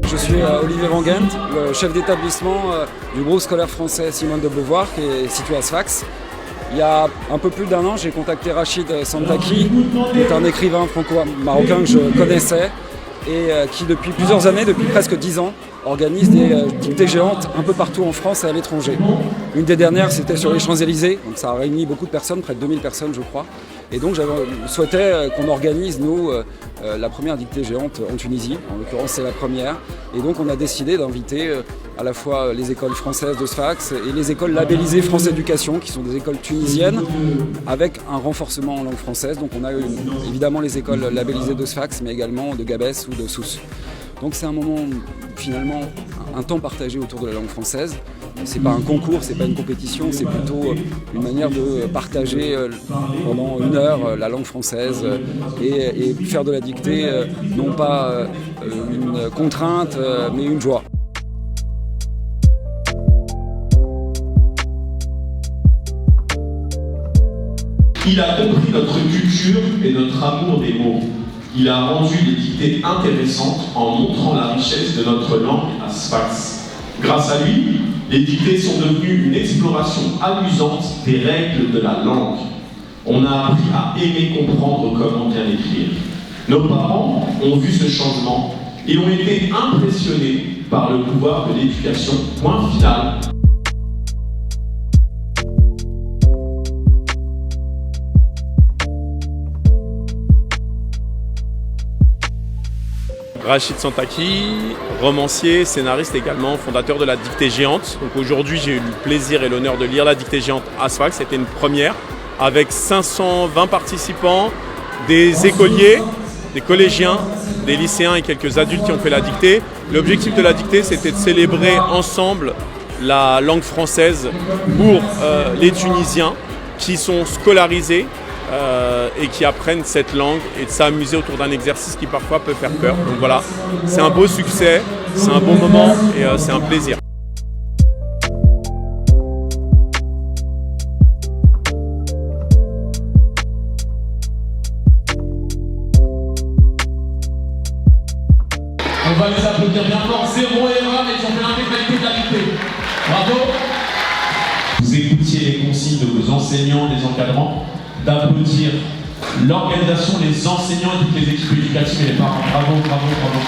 Je suis Olivier Van Gent, le chef d'établissement du groupe scolaire français Simone de Beauvoir qui est situé à Sfax. Il y a un peu plus d'1 an, j'ai contacté Rachid Santaki, qui est un écrivain franco-marocain que je connaissais et qui depuis plusieurs années, depuis presque 10 ans, organise des dictées géantes un peu partout en France et à l'étranger. Une des dernières, c'était sur les Champs-Élysées, donc ça a réuni beaucoup de personnes, près de 2000 personnes je crois. Et donc je souhaitais qu'on organise, nous, la première dictée géante en Tunisie, en l'occurrence c'est la première. Et donc on a décidé d'inviter à la fois les écoles françaises de Sfax et les écoles labellisées France Éducation, qui sont des écoles tunisiennes, avec un renforcement en langue française. Donc on a évidemment les écoles labellisées de Sfax, mais également de Gabès ou de Sousse. Donc c'est un moment, finalement, un temps partagé autour de la langue française. C'est pas un concours, c'est pas une compétition, c'est plutôt une manière de partager pendant 1 heure la langue française et faire de la dictée non pas une contrainte mais une joie. Il a compris notre culture et notre amour des mots. Il a rendu les dictées intéressantes en montrant la richesse de notre langue à Sfax. Grâce à lui, les dictées sont devenues une exploration amusante des règles de la langue. On a appris à aimer comprendre comment bien écrire. Nos parents ont vu ce changement et ont été impressionnés par le pouvoir de l'éducation. Point final. Rachid Santaki, romancier, scénariste également, fondateur de la dictée géante. Donc aujourd'hui, j'ai eu le plaisir et l'honneur de lire la dictée géante à Sfax. C'était une première avec 520 participants, des écoliers, des collégiens, des lycéens et quelques adultes qui ont fait la dictée. L'objectif de la dictée, c'était de célébrer ensemble la langue française pour les Tunisiens qui sont scolarisés et qui apprennent cette langue et de s'amuser autour d'un exercice qui parfois peut faire peur. Donc voilà, c'est un beau succès, c'est un bon moment et c'est un plaisir. On va les applaudir bien fort. 0 erreur et ils ont fait l'intégralité de la dictée. Bravo. Vous écoutiez les consignes de vos enseignants, des encadrants, d'applaudir l'organisation, les enseignants et toutes les équipes éducatives et les parents. Bravo, bravo, bravo.